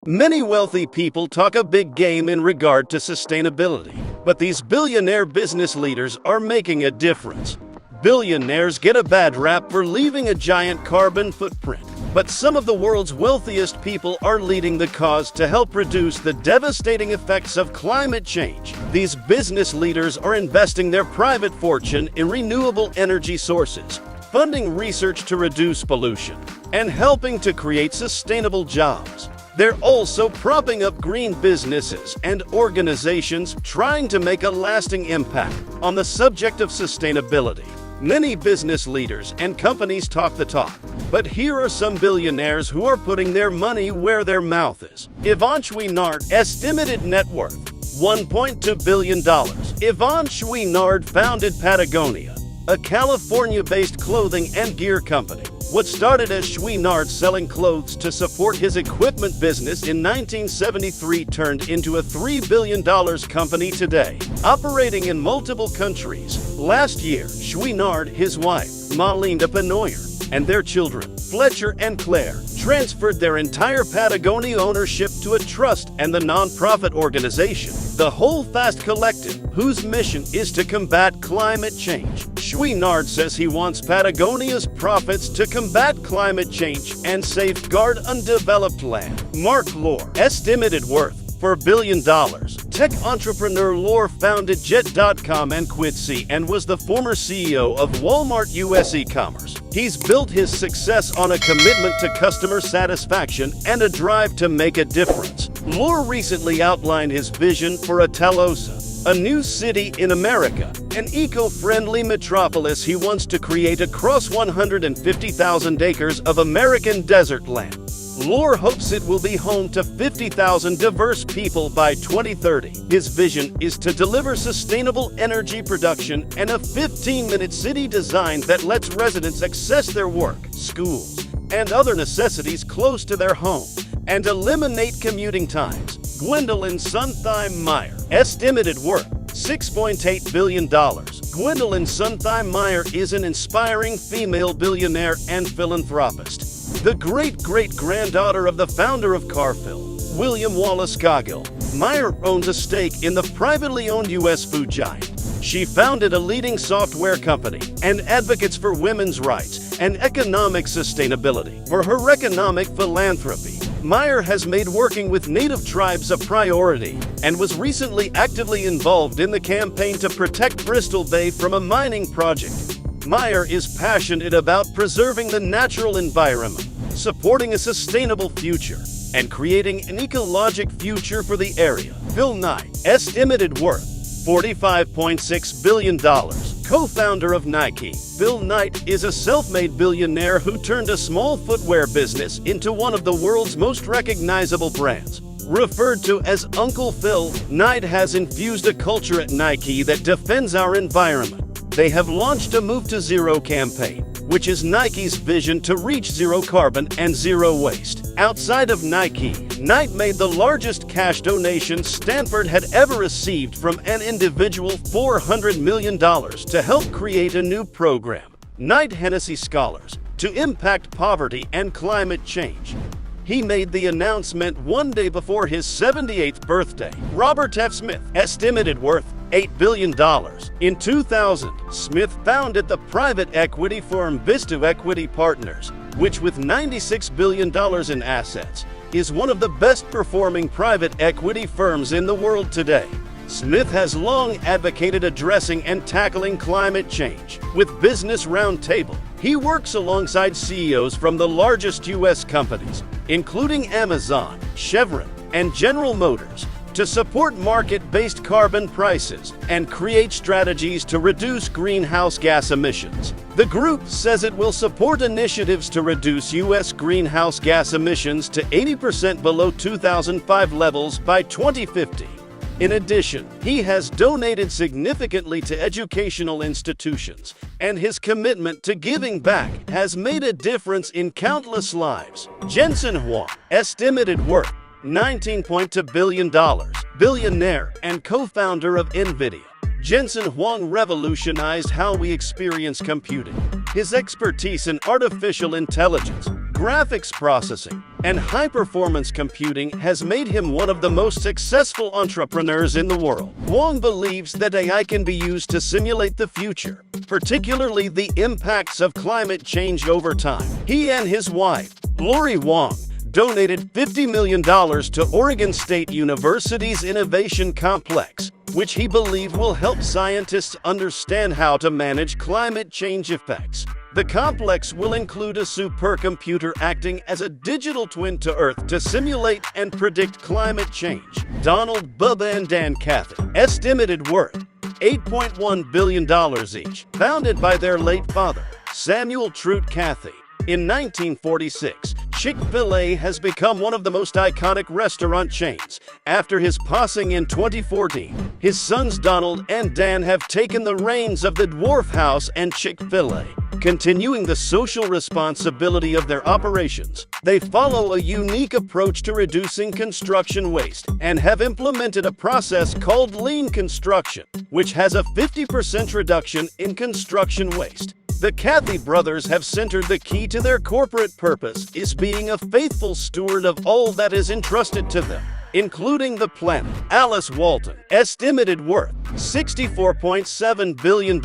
Many wealthy people talk a big game in regard to sustainability, but these billionaire business leaders are making a difference. Billionaires get a bad rap for leaving a giant carbon footprint, but some of the world's wealthiest people are leading the cause to help reduce the devastating effects of climate change. These business leaders are investing their private fortune in renewable energy sources, funding research to reduce pollution, and helping to create sustainable jobs. They're also propping up green businesses and organizations trying to make a lasting impact on the subject of sustainability. Many business leaders and companies talk the talk, but here are some billionaires who are putting their money where their mouth is. Yvon Chouinard, estimated net worth $1.2 billion. Yvon Chouinard founded Patagonia, a California-based clothing and gear company. What started as Chouinard selling clothes to support his equipment business in 1973 turned into a $3 billion company today, operating in multiple countries. Last year, Chouinard, his wife, Marlene Penoyer, and their children, Fletcher and Claire, transferred their entire Patagonia ownership to a trust and the non-profit organization, the Whole Fast Collective, whose mission is to combat climate change. Chouinard says he wants Patagonia's profits to combat climate change and safeguard undeveloped land. Mark Lore, estimated worth $4 billion. Tech entrepreneur Lore founded Jet.com and Quidsi and was the former CEO of Walmart US e-commerce. He's built his success on a commitment to customer satisfaction and a drive to make a difference. Lore recently outlined his vision for Talosa, a new city in America, an eco-friendly metropolis he wants to create across 150,000 acres of American desert land. Lore hopes it will be home to 50,000 diverse people by 2030. His vision is to deliver sustainable energy production and a 15-minute city design that lets residents access their work, schools, and other necessities close to their home, and eliminate commuting times. Gwendolyn Sunthime Meyer, estimated worth $6.8 billion. Gwendolyn Sunthime Meyer is an inspiring female billionaire and philanthropist, the great-great-granddaughter of the founder of Cargill, William Wallace Cargill. Meyer owns a stake in the privately owned U.S. food giant. She founded a leading software company and advocates for women's rights and economic sustainability. For her economic philanthropy, Meyer has made working with native tribes a priority and was recently actively involved in the campaign to protect Bristol Bay from a mining project. Meyer is passionate about preserving the natural environment, supporting a sustainable future, and creating an ecologic future for the area. Phil Knight, estimated worth $45.6 billion. Co-founder of Nike, Phil Knight is a self-made billionaire who turned a small footwear business into one of the world's most recognizable brands. Referred to as Uncle Phil, Knight has infused a culture at Nike that defends our environment. They have launched a Move to Zero campaign, which is Nike's vision to reach zero carbon and zero waste. Outside of Nike, Knight made the largest cash donation Stanford had ever received from an individual, $400 million, to help create a new program, Knight Hennessy Scholars, to impact poverty and climate change. He made the announcement one day before his 78th birthday. Robert F. Smith, estimated worth $8 billion. In 2000, Smith founded the private equity firm Vista Equity Partners, which with $96 billion in assets, is one of the best-performing private equity firms in the world today. Smith has long advocated addressing and tackling climate change. With Business Roundtable, he works alongside CEOs from the largest U.S. companies, including Amazon, Chevron, and General Motors, to support market-based carbon prices and create strategies to reduce greenhouse gas emissions. The group says it will support initiatives to reduce U.S. greenhouse gas emissions to 80% below 2005 levels by 2050. In addition, he has donated significantly to educational institutions, and his commitment to giving back has made a difference in countless lives. Jensen Huang, estimated worth $19.2 billion. Billionaire and co-founder of NVIDIA, Jensen Huang revolutionized how we experience computing. His expertise in artificial intelligence, graphics processing, and high-performance computing has made him one of the most successful entrepreneurs in the world. Wang believes that AI can be used to simulate the future, particularly the impacts of climate change over time. He and his wife, Lori Wang, donated $50 million to Oregon State University's Innovation Complex, which he believes will help scientists understand how to manage climate change effects. The complex will include a supercomputer acting as a digital twin to Earth to simulate and predict climate change. Donald, Bubba, and Dan Cathy, estimated worth $8.1 billion each, founded by their late father, Samuel Trout Cathy. In 1946, Chick-fil-A has become one of the most iconic restaurant chains. After his passing in 2014, his sons Donald and Dan have taken the reins of the Dwarf House and Chick-fil-A, continuing the social responsibility of their operations. They follow a unique approach to reducing construction waste and have implemented a process called lean construction, which has a 50% reduction in construction waste. The Cathy brothers have centered the key to their corporate purpose is being a faithful steward of all that is entrusted to them, including the planet. Alice Walton, estimated worth $64.7 billion.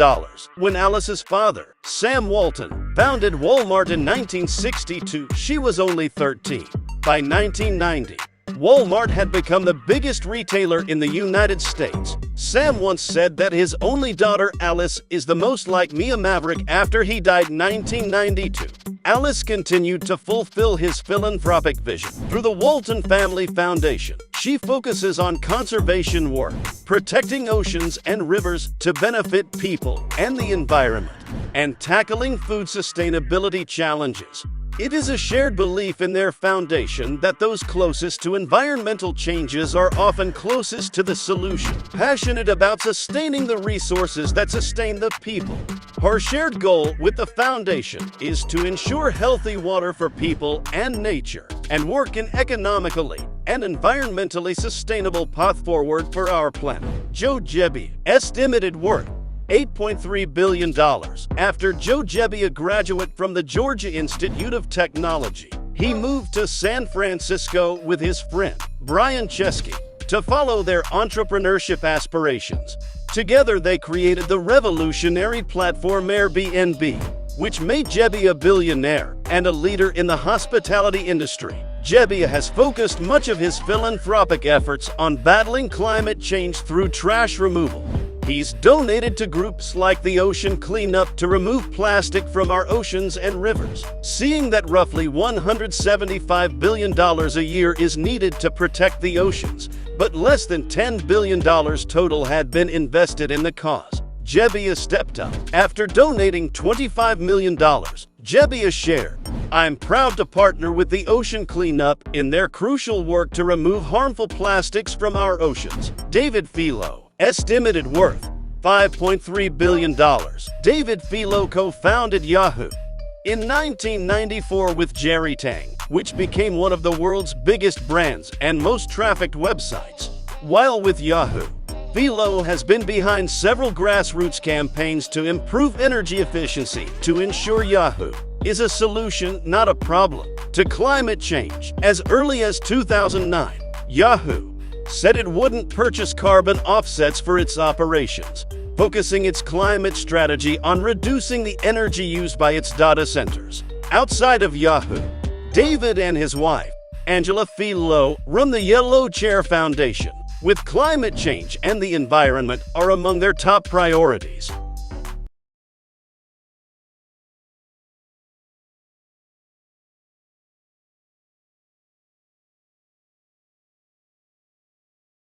When Alice's father, Sam Walton, founded Walmart in 1962, she was only 13. By 1990, Walmart had become the biggest retailer in the United States. Sam once said that his only daughter, Alice, is the most like Mia Maverick after he died in 1992. Alice continued to fulfill his philanthropic vision through the Walton Family Foundation. She focuses on conservation work, protecting oceans and rivers to benefit people and the environment, and tackling food sustainability challenges. It is a shared belief in their foundation that those closest to environmental changes are often closest to the solution, passionate about sustaining the resources that sustain the people. Her shared goal with the foundation is to ensure healthy water for people and nature, and work an economically and environmentally sustainable path forward for our planet. Joe Gebbia, estimated worth $8.3 billion. After Joe Gebbia, a graduate from the Georgia Institute of Technology, he moved to San Francisco with his friend, Brian Chesky, to follow their entrepreneurship aspirations. Together, they created the revolutionary platform Airbnb, which made Gebbia a billionaire and a leader in the hospitality industry. Gebbia has focused much of his philanthropic efforts on battling climate change through trash removal. He's donated to groups like the Ocean Cleanup to remove plastic from our oceans and rivers. Seeing that roughly $175 billion a year is needed to protect the oceans, but less than $10 billion total had been invested in the cause, Gebbia stepped up. After donating $25 million, Gebbia shared, "I'm proud to partner with the Ocean Cleanup in their crucial work to remove harmful plastics from our oceans." David Filo, estimated worth $5.3 billion. David Filo co-founded Yahoo in 1994 with Jerry Tang, which became one of the world's biggest brands and most trafficked websites. While with Yahoo, Filo has been behind several grassroots campaigns to improve energy efficiency to ensure Yahoo is a solution, not a problem, to climate change. As early as 2009, Yahoo said it wouldn't purchase carbon offsets for its operations, focusing its climate strategy on reducing the energy used by its data centers. Outside of Yahoo, David and his wife, Angela Filo, run the Yellow Chair Foundation, with climate change and the environment are among their top priorities.